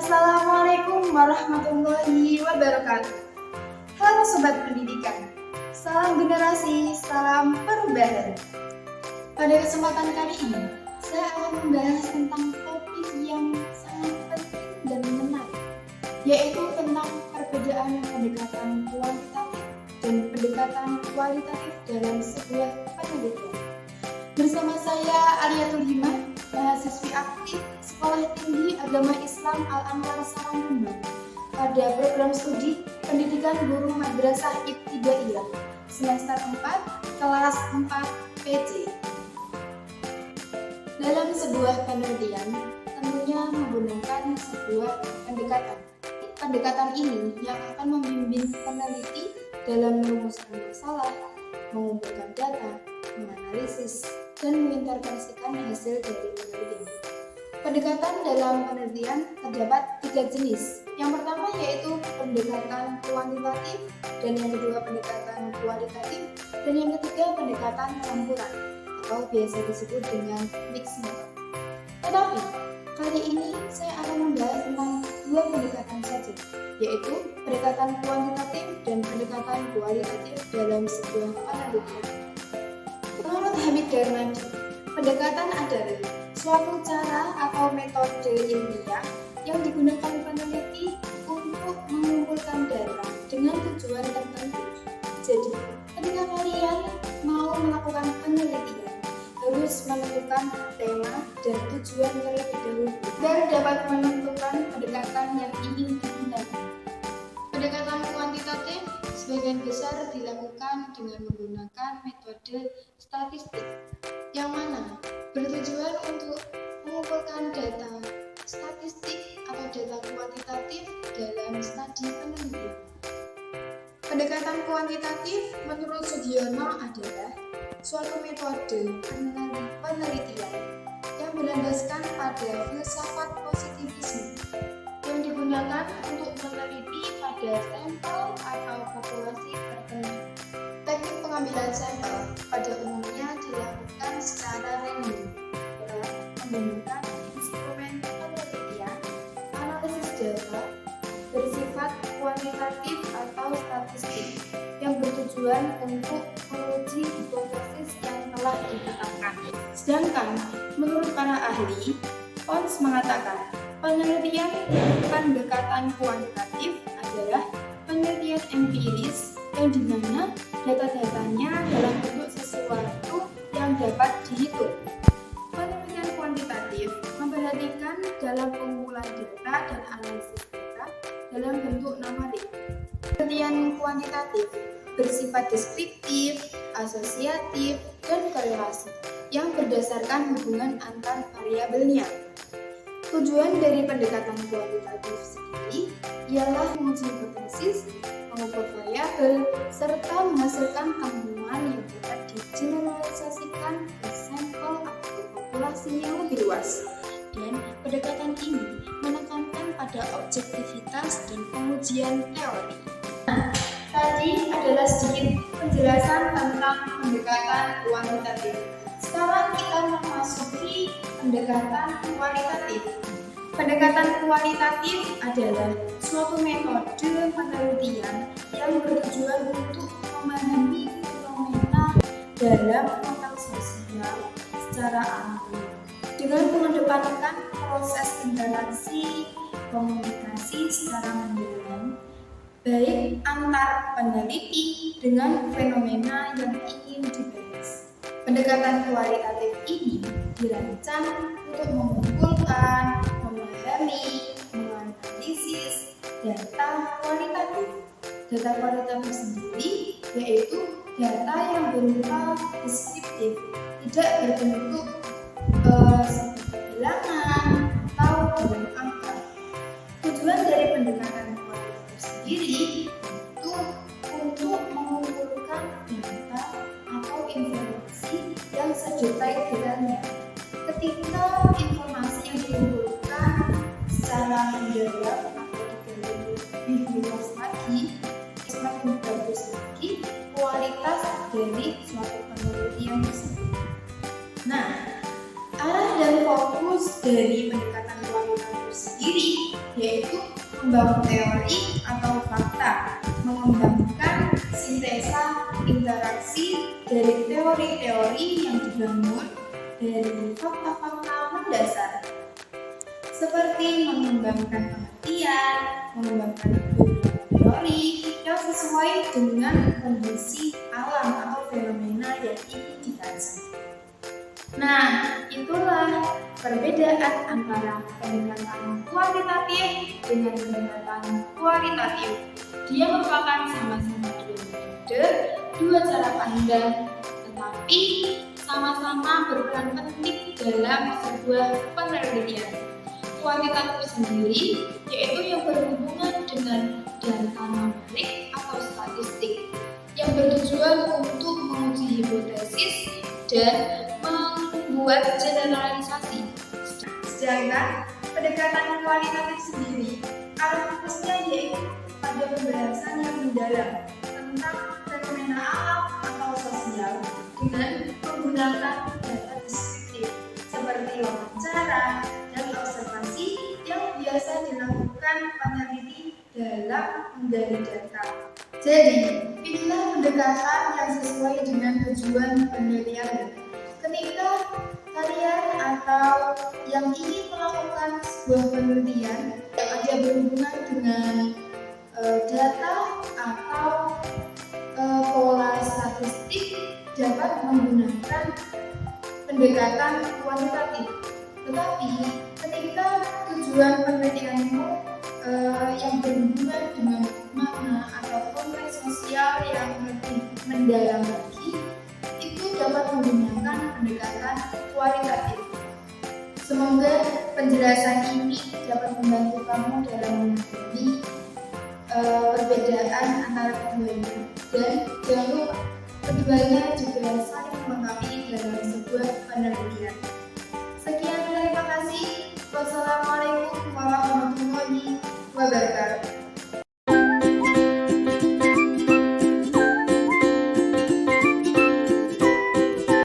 Assalamualaikum warahmatullahi wabarakatuh. Halo Sobat Pendidikan, salam generasi, salam perubahan. Pada kesempatan kali ini, saya akan membahas tentang topik yang sangat penting dan menarik, yaitu tentang perbedaan pendekatan kuantitatif dan pendekatan kualitatif dalam sebuah penelitian. Bersama saya Aliatul Himah, mahasiswi aktif Sekolah Tinggi Agama Islam Al-Anwar Sarangbang pada program studi Pendidikan Guru Madrasah Ibtidaiyah semester 4 kelas 4 PC. Dalam sebuah penelitian tentunya menggunakan sebuah pendekatan. Pendekatan ini yang akan membimbing peneliti dalam merumuskan masalah, mengumpulkan data, menganalisis, dan menginterpretasikan hasil dari penelitian. Pendekatan dalam penelitian terdapat 3 jenis. Yang pertama yaitu pendekatan kuantitatif, dan yang kedua pendekatan kualitatif, dan yang ketiga pendekatan campuran atau biasa disebut dengan mixed method. Tetapi kali ini saya akan membahas tentang 2 pendekatan saja, yaitu pendekatan kuantitatif dan pendekatan kualitatif dalam sebuah penelitian. Menurut Hamid Darmadi, pendekatan adalah suatu cara atau metode ilmiah yang digunakan peneliti untuk mengumpulkan data dengan tujuan tertentu. Jadi, ketika kalian mau melakukan penelitian, harus menentukan tema dan tujuan terlebih dahulu agar dapat menentukan pendekatan yang ingin digunakan. Pendekatan kuantitatif sebagian besar dilakukan dengan menggunakan metode statistik, yang mana bertujuan untuk mengumpulkan data statistik atau data kuantitatif dalam studi penelitian. Pendekatan kuantitatif menurut Sugiono adalah suatu metode penelitian yang berlandaskan pada filsafat positivisme yang digunakan untuk meneliti pada sampel atau populasi tertentu. Teknik pengambilan sampel pada umumnya dilakukan secara random dengan menggunakan instrumen penelitian, analisis data bersifat kuantitatif atau statistik yang bertujuan untuk menguji hipotesis yang telah ditetapkan. Sedangkan menurut para ahli, Pons mengatakan penelitian pendekatan kuantitatif adalah penelitian empiris yang dimana data-datanya dalam bentuk sesuatu yang dapat dihitung. Penelitian kuantitatif memperhatikan dalam pengumpulan data dan analisis data dalam bentuk numerik. Penelitian kuantitatif bersifat deskriptif, asosiatif, dan korelasi yang berdasarkan hubungan antar variabelnya. Tujuan dari pendekatan kuantitatif sendiri ialah menguji hipotesis, mengukur variabel, serta menghasilkan temuan yang dapat digeneralisasikan ke sampel atau populasi yang lebih luas. Dan pendekatan ini menekankan pada objektivitas dan pengujian teori. Tadi adalah sedikit penjelasan tentang pendekatan kuantitatif. Sekarang kita memasuki pendekatan kualitatif. Pendekatan kualitatif adalah suatu metode penelitian yang bertujuan untuk memahami fenomena dalam konteks sosial secara alami dengan mengedepankan proses interaksi komunikasi secara mendalam baik antar peneliti dengan fenomena yang ingin dibahas. Pendekatan kualitatif ini dirancang untuk mengumpulkan, memahami, menganalisis data kualitatif. Data kualitatif sendiri yaitu data yang berupa deskriptif, tidak berbentuk detail detailnya. Ketika informasi yang dikumpulkan secara mendalam atau lebih luas lagi, semakin bagus lagi kualitas dari suatu penelitian tersebut. Nah, arah dan fokus dari pendekatan kualitatif sendiri yaitu membangun teori atau fakta, mengembangkan sintesa interaksi dari teori-teori yang dibangun dari fakta-fakta mendasar, seperti mengembangkan pengertian, mengembangkan teori yang sesuai dengan kondisi alam atau fenomena yang ingin dikaji. Nah, itulah perbedaan antara pendekatan kuantitatif dengan pendekatan kualitatif. Dia merupakan sama-sama dua metode, dua cara pandang, tetapi sama-sama berperan penting dalam sebuah penelitian. Kuantitatif sendiri yaitu yang berhubungan dengan data numerik atau statistik yang bertujuan untuk menguji hipotesis dan membuat generalisasi. Sedangkan pendekatan kualitatif sendiri arah fokusnya yaitu pada pembahasan yang mendalam tentang fenomena alam atau sosial dengan menggunakan data deskriptif seperti wawancara dan observasi yang biasa dilakukan peneliti dalam menggali data. Jadi, pilihlah pendekatan yang sesuai dengan tujuan penelitian. Ketika kalian atau yang ingin melakukan sebuah penelitian yang ada berhubungan dengan data atau pola statistik, dapat menggunakan pendekatan kuantitatif. Tetapi ketika tujuan penelitianmu yang berhubungan dengan makna atau konteks sosial yang lebih mendalam lagi, itu dapat menggunakan pendekatan kualitatif. Semoga penjelasan ini dapat membantu kamu dalam mengenali perbedaan antara keduanya, dan jangan lupa keduanya juga saling melengkapi dalam sebuah penelitian. Sekian, terima kasih. Wassalamualaikum warahmatullahi wabarakatuh.